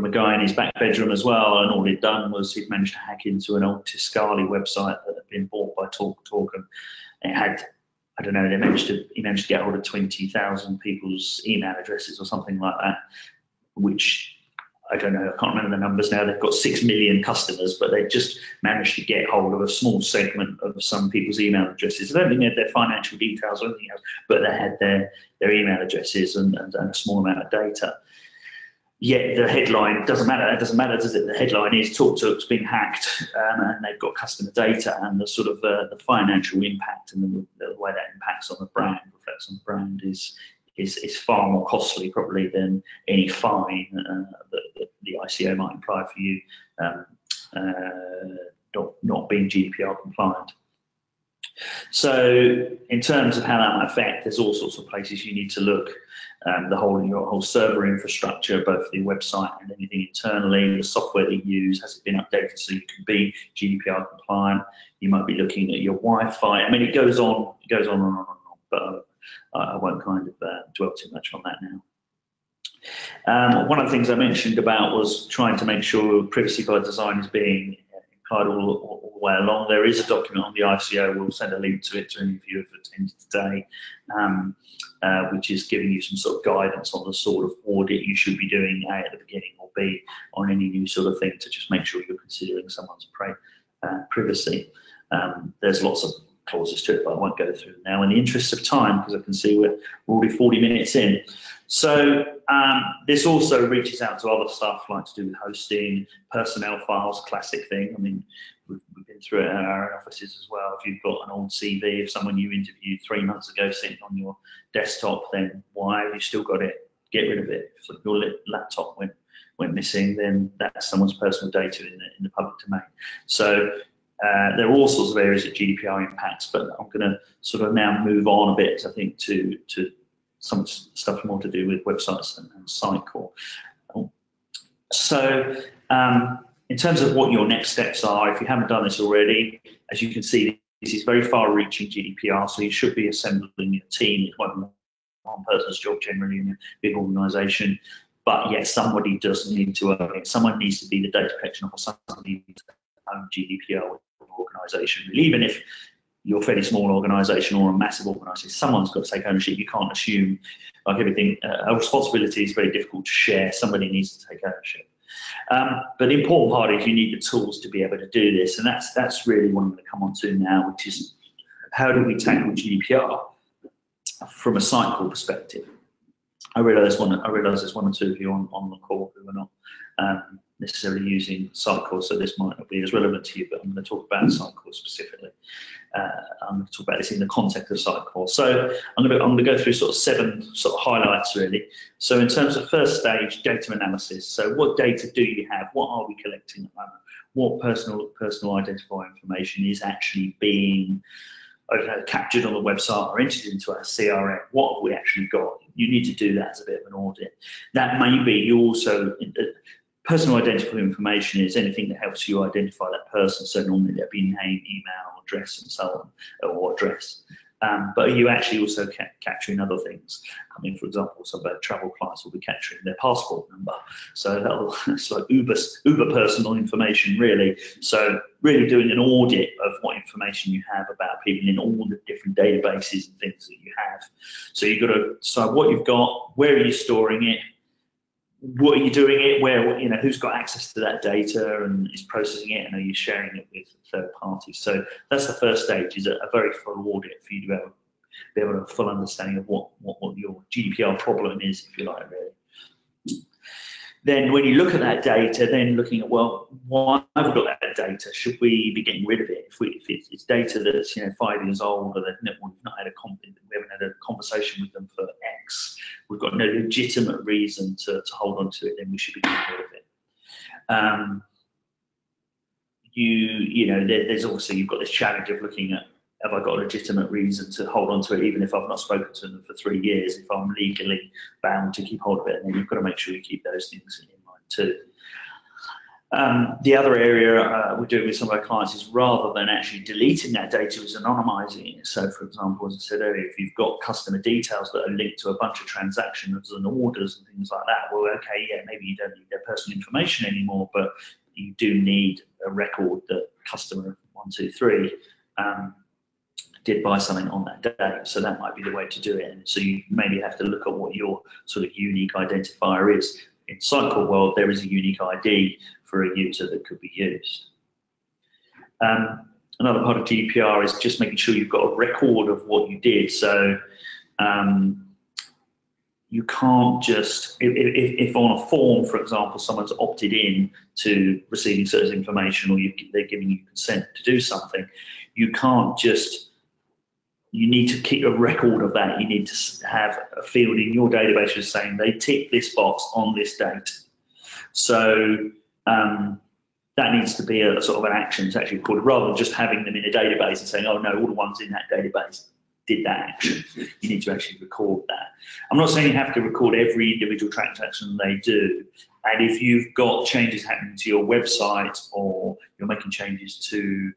a guy in his back bedroom as well, and all he'd done was he'd managed to hack into an old Tiscali website that had been bought by Talk, and it had, I don't know, he managed to get hold of 20,000 people's email addresses or something like that, which, I don't know, I can't remember the numbers now. They've got 6 million customers, but they just managed to get hold of a small segment of some people's email addresses. I don't think they had their financial details or anything else, but they had their email addresses and a small amount of data. Yet the headline doesn't matter. It doesn't matter, does it? The headline is TalkTalk's been hacked, and they've got customer data, and the sort of the financial impact and the way that impacts on the brand, reflects on the brand, is far more costly probably than any fine that the ICO might imply for you not being GDPR compliant. So in terms of how that might affect, there's all sorts of places you need to look. Your whole server infrastructure, both the website and anything internally, the software that you use, has it been updated so you can be GDPR compliant? You might be looking at your Wi-Fi. I mean, it goes on and on, but I won't kind of dwell too much on that now. One of the things I mentioned about was trying to make sure privacy by design is being applied all the way along. There is a document on the ICO, we'll send a link to it to any of you who have attended today, which is giving you some sort of guidance on the sort of audit you should be doing, A, at the beginning, or B, on any new sort of thing, to just make sure you're considering someone's privacy. There's lots of clauses to it, but I won't go through them now in the interest of time, because I can see we're already 40 minutes in. So this also reaches out to other stuff like to do with hosting, personnel files, classic thing. I mean, we've been through it in our offices as well. If you've got an old CV of someone you interviewed 3 months ago sitting on your desktop, then why have you still got it? Get rid of it. If your laptop went missing, then that's someone's personal data in the public domain. So there are all sorts of areas of GDPR impacts, but I'm going to sort of now move on a bit, I think, to some stuff more to do with websites and Sitecore. So in terms of what your next steps are, if you haven't done this already, as you can see, this is very far-reaching GDPR, so you should be assembling a team. It won't be one person's job generally in a big organisation, but yet somebody does need to own it. Someone needs to be the data protection officer, somebody needs to own GDPR organisation. Even if you're a fairly small organisation or a massive organisation, someone's got to take ownership. You can't assume, like everything, a responsibility is very difficult to share. Somebody needs to take ownership. But the important part is you need the tools to be able to do this, and that's really what I'm going to come on to now, which is how do we tackle GDPR from a Sitecore perspective. I realise there's one or two of you on the call who are not necessarily using Sitecore, so this might not be as relevant to you, but I'm going to talk about Sitecore specifically. I'm going to talk about this in the context of Sitecore. So I'm going to go through sort of 7 sort of highlights really. So in terms of first stage, data analysis. So what data do you have? What are we collecting at the moment? What personal identifier information is actually being captured on the website or entered into our CRM? What have we actually got? You need to do that as a bit of an audit. That may be you also, personal identifiable information is anything that helps you identify that person. So normally there'll be name, email, address, and so on, or address. But are you actually also capturing other things? I mean, for example, some of our travel clients will be capturing their passport number. So it's like uber personal information, really. So really doing an audit of what information you have about people in all the different databases and things that you have. So you've got to decide what you've got, where are you storing it, what are you doing it, where, who's got access to that data and is processing it, and are you sharing it with third parties? So that's the first stage, is a very full audit for you to be able to have a full understanding of what your GDPR problem is, if you like, really. Then when you look at that data, then looking at, well, why have we got that data? Should we be getting rid of it? If it's data that's 5 years old, or we haven't had a conversation with them for X, we've got no legitimate reason to hold on to it, then we should be getting rid of it. There's obviously, you've got this challenge of looking at, have I got a legitimate reason to hold on to it, even if I've not spoken to them for 3 years, if I'm legally bound to keep hold of it? And then you've got to make sure you keep those things in mind too. The other area we're doing with some of our clients is, rather than actually deleting that data, is anonymizing it. So for example, as I said earlier, if you've got customer details that are linked to a bunch of transactions and orders and things like that, well, okay, yeah, maybe you don't need their personal information anymore, but you do need a record that customer 123 did buy something on that day. So that might be the way to do it. And so you maybe have to look at what your sort of unique identifier is. In Sitecore world, there is a unique ID for a user that could be used. Another part of GDPR is just making sure you've got a record of what you did. So you can't just, if on a form, for example, someone's opted in to receiving certain information, or they're giving you consent to do something, you can't just, you need to keep a record of that. You need to have a field in your database saying they tick this box on this date. So that needs to be a sort of an action to actually record, rather than just having them in a database and saying, oh no, all the ones in that database did that action. You need to actually record that. I'm not saying you have to record every individual transaction they do. And if you've got changes happening to your website, or you're making changes to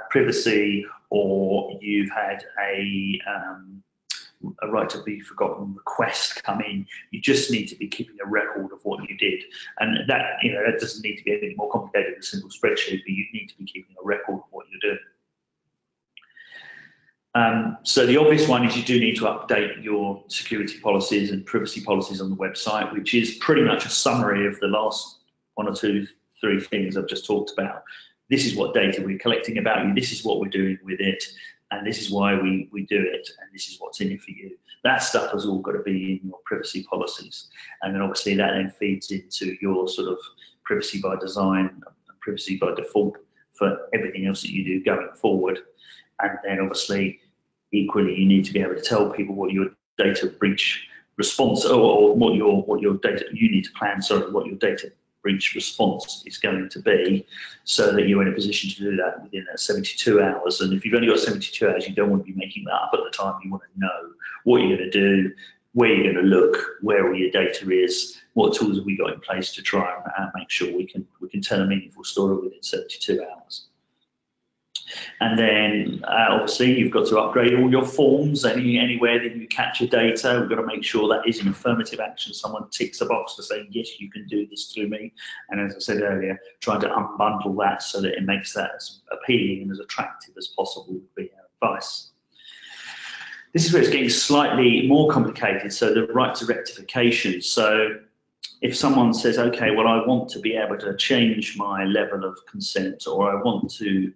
privacy, or you've had a right to be forgotten request come in, you just need to be keeping a record of what you did. And that, that doesn't need to be anything more complicated than a simple spreadsheet, but you need to be keeping a record of what you're doing. So the obvious one is you do need to update your security policies and privacy policies on the website, which is pretty much a summary of the last 1 or 2, 3 things I've just talked about. This is what data we're collecting about you, this is what we're doing with it, and this is why we do it, and this is what's in it for you. That stuff has all got to be in your privacy policies. And then obviously that then feeds into your sort of privacy by design and privacy by default for everything else that you do going forward. And then obviously, equally, you need to be able to tell people what your data breach response, or what your data, you need to plan, what your data breach response is going to be, so that you're in a position to do that within that 72 hours. And if you've only got 72 hours, you don't want to be making that up at the time. You want to know what you're going to do, where you're going to look, where all your data is, what tools have we got in place to try and make sure we can tell a meaningful story within 72 hours. And then obviously you've got to upgrade all your forms. Anywhere that you capture data, we've got to make sure that is an affirmative action. Someone ticks a box to say, yes, you can do this through me. And as I said earlier, trying to unbundle that so that it makes that as appealing and as attractive as possible would be our advice. This is where it's getting slightly more complicated. So the right to rectification. So if someone says, okay, well, I want to be able to change my level of consent, or I want to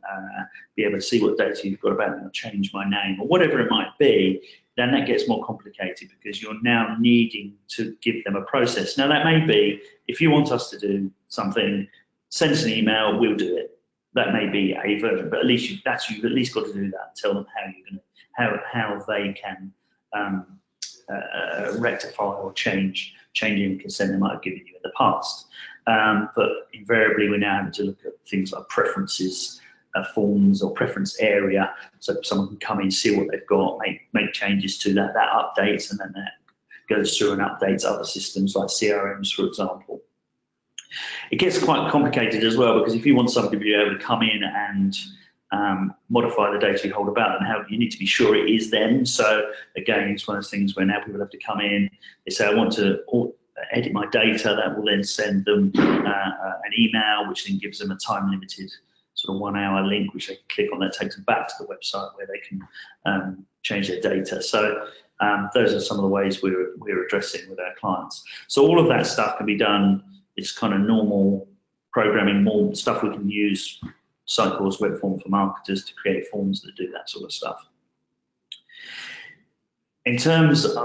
be able to see what data you've got about me, or change my name, or whatever it might be, then that gets more complicated because you're now needing to give them a process. Now, that may be, if you want us to do something, send us an email, we'll do it. That may be a version, but at least you've at least got to do that. Tell them how you're going to, how they can rectify or change any consent they might have given you in the past. But invariably, we're now having to look at things like preferences, forms, or preference area, so someone can come in, see what they've got, make changes to that updates, and then that goes through and updates other systems like CRMs, for example. It gets quite complicated as well, because if you want somebody to be able to come in and modify the data you hold about them, you need to be sure it is them. So again, it's one of those things where now people have to come in, they say, I want to edit my data. That will then send them an email, which then gives them a time limited sort of 1 hour link, which they can click on. That takes them back to the website where they can change their data. So those are some of the ways we're addressing with our clients. So all of that stuff can be done. It's kind of normal programming, more stuff we can use Sitecore's web form for marketers to create forms that do that sort of stuff. In terms of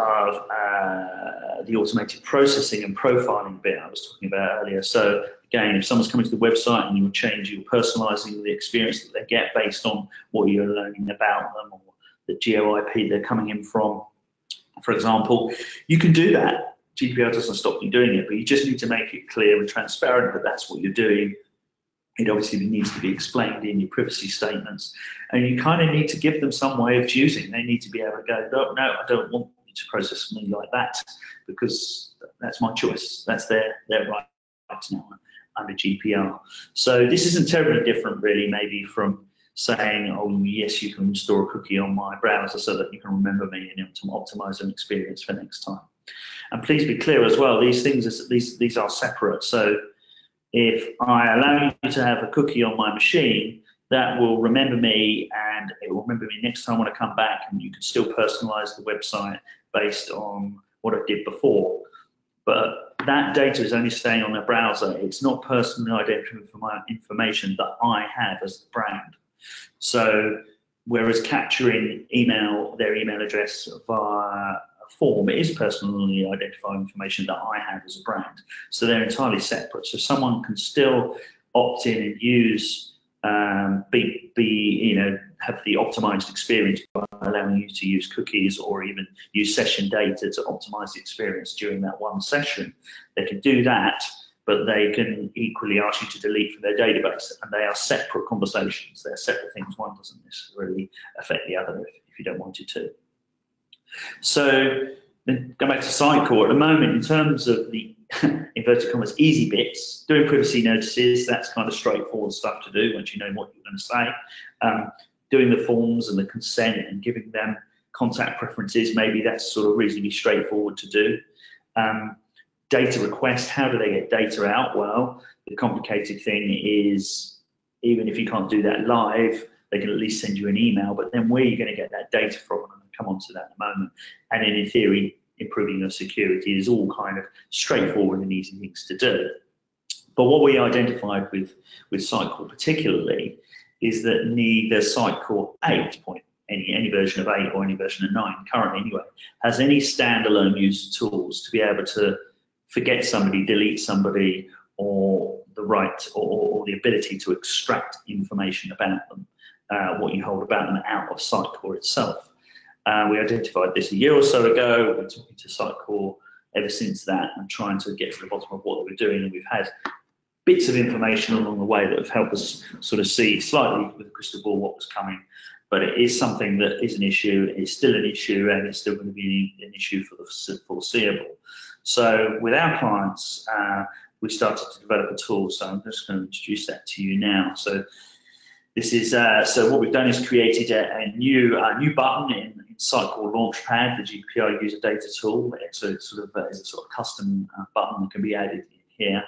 the automated processing and profiling bit I was talking about earlier, so again, if someone's coming to the website and you're personalising the experience that they get based on what you're learning about them or the geo-IP they're coming in from, for example, you can do that. GDPR doesn't stop you doing it, but you just need to make it clear and transparent that that's what you're doing. It obviously needs to be explained in your privacy statements, and you kind of need to give them some way of choosing. They need to be able to go, no, I don't want you to process me like that, because that's my choice. That's their right now under GDPR. So this isn't terribly different, really, maybe from saying, oh, yes, you can store a cookie on my browser so that you can remember me and optimize an experience for next time. And please be clear as well, these things, these are separate. So if I allow you to have a cookie on my machine, that will remember me, and it will remember me next time when I come back, and you can still personalize the website based on what I did before. But that data is only staying on the browser. It's not personally identifiable information that I have as the brand. So whereas capturing their email address via form, it is personally identified information that I have as a brand. So they're entirely separate. So someone can still opt in and use, have the optimized experience by allowing you to use cookies or even use session data to optimize the experience during that one session. They can do that, but they can equally ask you to delete from their database, and they are separate conversations. They're separate things. One doesn't necessarily affect the other if you don't want it to. So then go back to Sitecore. At the moment, in terms of the inverted commas easy bits, doing privacy notices, that's kind of straightforward stuff to do once you know what you're going to say. Doing the forms and the consent and giving them contact preferences, maybe that's sort of reasonably straightforward to do. Data request, how do they get data out? Well, the complicated thing is, even if you can't do that live, they can at least send you an email, but then where are you going to get that data from? Come on to that in a moment. And then in theory, improving your security is all kind of straightforward and easy things to do. But what we identified with Sitecore particularly is that neither Sitecore 8, any version of 8 or any version of 9, currently anyway, has any standalone user tools to be able to forget somebody, delete somebody, or the right or the ability to extract information about them, what you hold about them out of Sitecore itself. We identified this a year or so ago. We've been talking to Sitecore ever since that and trying to get to the bottom of what they were doing. And we've had bits of information along the way that have helped us sort of see slightly with the crystal ball what was coming. But it is something that is an issue. It's still an issue, and it's still going to be an issue for the foreseeable. So with our clients, we started to develop a tool. So I'm just going to introduce that to you now. So This is so what we've done is created a new button in Sitecore Launchpad, the GDPR user data tool. So it's sort of is a sort of custom button that can be added in here.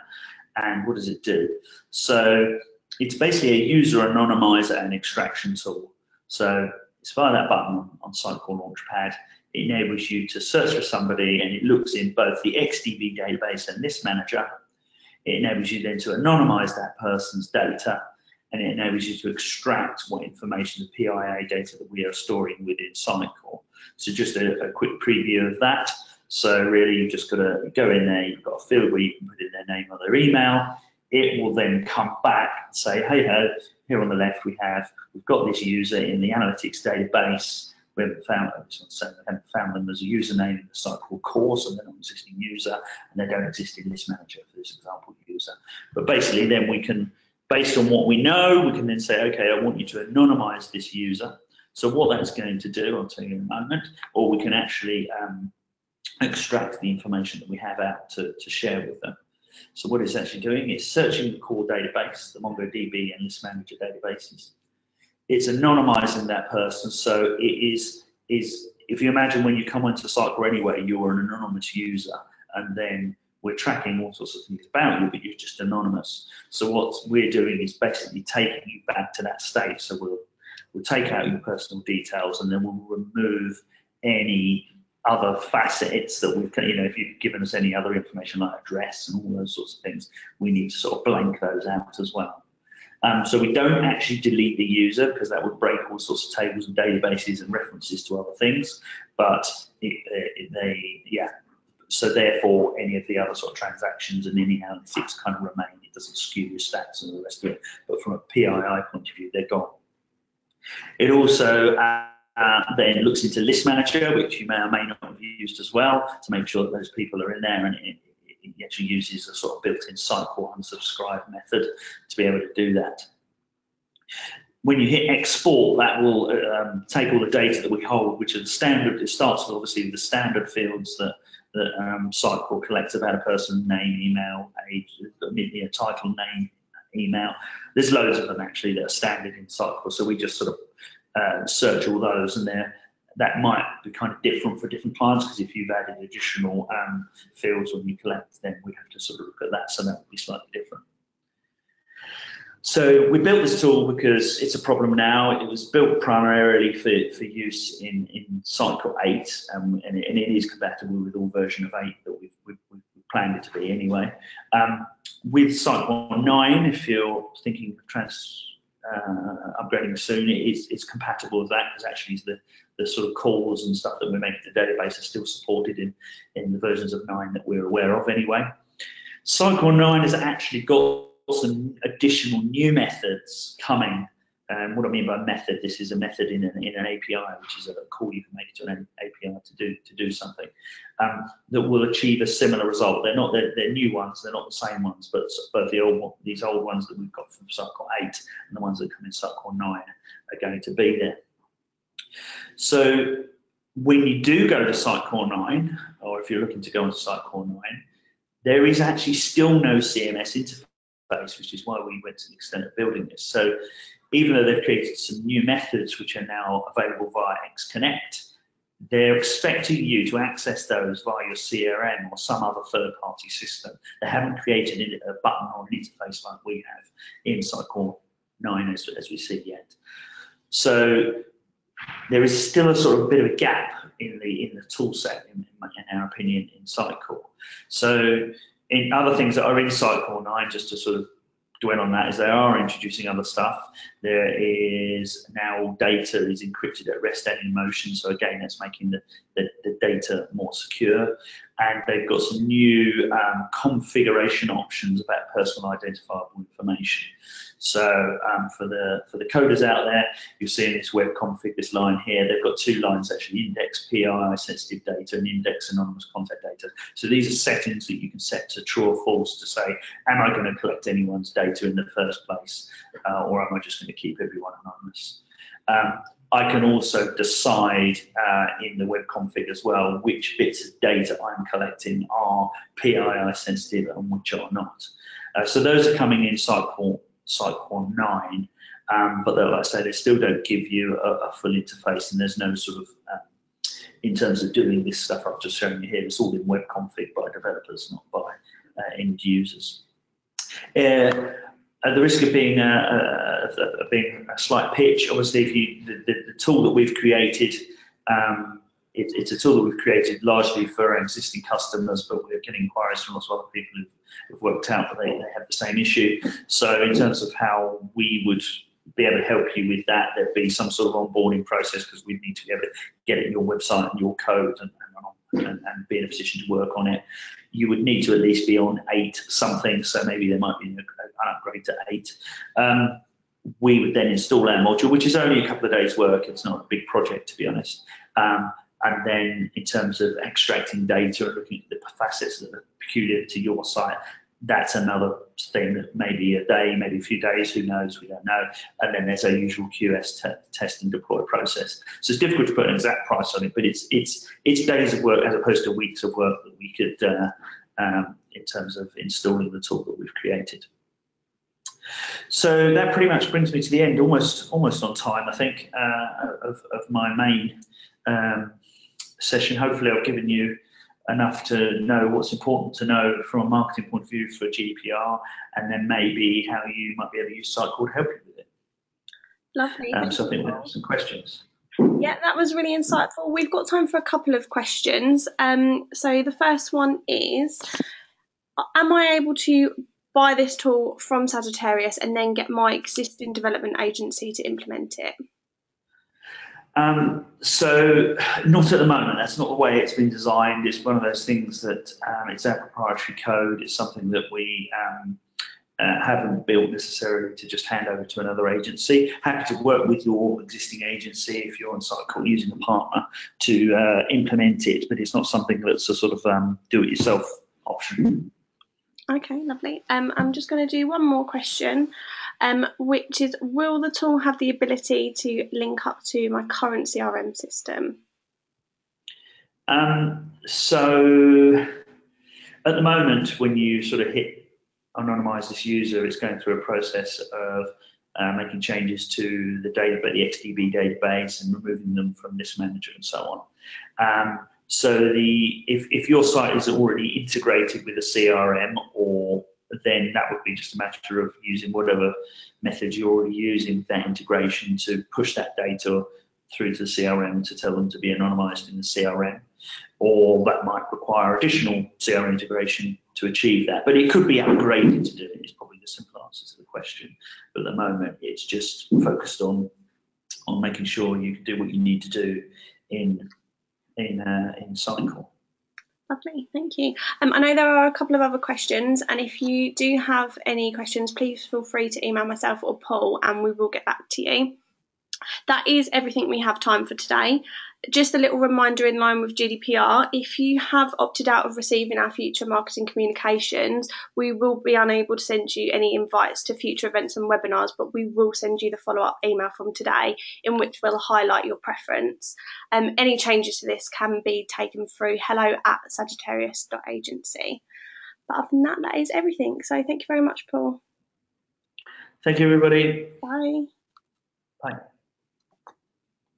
And what does it do? So it's basically a user anonymizer and extraction tool. So it's via that button on Sitecore Launchpad. It enables you to search for somebody, and it looks in both the XDB database and list manager. It enables you then to anonymize that person's data, and it enables you to extract what information, the PIA data that we are storing within Sitecore. So just a quick preview of that. So really, you've just got to go in there, you've got a field where you can put in their name or their email. It will then come back and say, hey ho, here on the left we've got this user in the analytics database. We haven't found them as a username in the Sitecore core, so they're not an existing user, and they don't exist in List Manager for this example user. But basically then we can, based on what we know, we can then say, okay, I want you to anonymize this user. So what that's going to do, I'll tell you in a moment, or we can actually extract the information that we have out to share with them. So what it's actually doing is searching the core database, the MongoDB and List Manager databases. It's anonymizing that person, so it is if you imagine when you come onto Sitecore anyway, you're an anonymous user, and then we're tracking all sorts of things about you, but you're just anonymous. So what we're doing is basically taking you back to that state. So we'll take out your personal details, and then we'll remove any other facets that we've, if you've given us any other information like address and all those sorts of things, we need to sort of blank those out as well. So we don't actually delete the user, because that would break all sorts of tables and databases and references to other things. But so therefore any of the other sort of transactions and any analytics kind of remain. It doesn't skew your stats and the rest of it. But from a PII point of view, they're gone. It also then looks into List Manager, which you may or may not have used as well, to make sure that those people are in there, and it actually uses a sort of built-in Sitecore unsubscribe method to be able to do that. When you hit export, that will take all the data that we hold, which are the standard. It starts with obviously the standard fields that Sitecore collects about a person: name, email, age, title, name, email. There's loads of them actually that are standard in Sitecore, so we just sort of search all those, and that might be kind of different for different clients, because if you've added additional fields when you collect, then we have to sort of look at that, so that would be slightly different. So we built this tool because it's a problem now. It was built primarily for use in Sitecore 8, and it is compatible with all version of 8 that we've planned it to be anyway. With Sitecore 9, if you're thinking of upgrading soon, it's compatible with that, because actually the sort of calls and stuff that we're making to the database are still supported in the versions of 9 that we're aware of anyway. Sitecore 9 has actually got some additional new methods coming. What I mean by method, this is a method in an API, which is a call you can make to an API to do something that will achieve a similar result. They're new ones, they're not the same ones, but both these old ones that we've got from Sitecore 8 and the ones that come in Sitecore 9 are going to be there. So when you do go to Sitecore 9, or if you're looking to go into Sitecore 9, there is actually still no CMS interface, which is why we went to the extent of building this. So even though they've created some new methods which are now available via xConnect, they're expecting you to access those via your CRM or some other third-party system. They haven't created a button or an interface like we have in Sitecore 9 as we see yet. So there is still a sort of bit of a gap in the tool set, in our opinion, in Sitecore. So in other things that are in Sitecore 9, just to sort of dwell on that, is they are introducing other stuff. There is now data is encrypted at rest and in motion, so again that's making the data more secure. And they've got some new configuration options about personal identifiable information. So for the coders out there, you'll see in this web config, this line here, they've got two lines actually: index PII sensitive data and index anonymous contact data. So these are settings that you can set to true or false to say, am I going to collect anyone's data in the first place, or am I just going to keep everyone anonymous? I can also decide in the web config as well which bits of data I'm collecting are PII sensitive and which are not. So those are coming in Sitecore 9. But like I say, they still don't give you a full interface, and there's no sort of in terms of doing this stuff I've just shown you here, it's all in web config by developers, not by end users. At the risk of being a slight pitch, obviously, if the tool that we've created, it's a tool that we've created largely for our existing customers, but we're getting inquiries from lots of other people who've worked out that they have the same issue. So in terms of how we would be able to help you with that, there'd be some sort of onboarding process, because we'd need to be able to get it in your website and your code and be in a position to work on it. You would need to at least be on 8 something, so maybe there might be an upgrade to 8. We would then install our module, which is only a couple of days' work. It's not a big project, to be honest. And then in terms of extracting data and looking at the facets that are peculiar to your site, that's another thing that maybe a day, maybe a few days, who knows, we don't know. And then there's our usual QS test and deploy process. So it's difficult to put an exact price on it, but it's days of work as opposed to weeks of work that we could, in terms of installing the tool that we've created. So that pretty much brings me to the end, almost on time, I think, of my main session. Hopefully I've given you enough to know what's important to know from a marketing point of view for GDPR, and then maybe how you might be able to use Sitecore to help you with it. Lovely. So I think we have some questions. Yeah, that was really insightful. We've got time for a couple of questions. So the first one is, am I able to buy this tool from Sagittarius and then get my existing development agency to implement it? So not at the moment. That's not the way it's been designed. It's one of those things that it's our proprietary code. It's something that we haven't built necessarily to just hand over to another agency. Happy to work with your existing agency if you're on Sitecore using a partner to implement it, but it's not something that's a sort of do-it-yourself option. Okay, lovely. I'm just going to do one more question, which is, will the tool have the ability to link up to my current CRM system? So at the moment, when you sort of hit anonymize this user, it's going through a process of making changes to the database, the XDB database, and removing them from this manager and so on. So if your site is already integrated with a CRM, then that would be just a matter of using whatever method you're already using with that integration to push that data through to the CRM to tell them to be anonymized in the CRM. Or that might require additional CRM integration to achieve that. But it could be upgraded to do it, is probably the simple answer to the question. But at the moment, it's just focused on making sure you can do what you need to do in Sitecore. Lovely, thank you. I know there are a couple of other questions, and if you do have any questions, please feel free to email myself or Paul, and we will get back to you. That is everything we have time for today. Just a little reminder in line with GDPR, if you have opted out of receiving our future marketing communications, we will be unable to send you any invites to future events and webinars, but we will send you the follow-up email from today in which we'll highlight your preference. Any changes to this can be taken through hello@sagittarius.agency. But other than that, that is everything. So thank you very much, Paul. Thank you, everybody. Bye. Bye.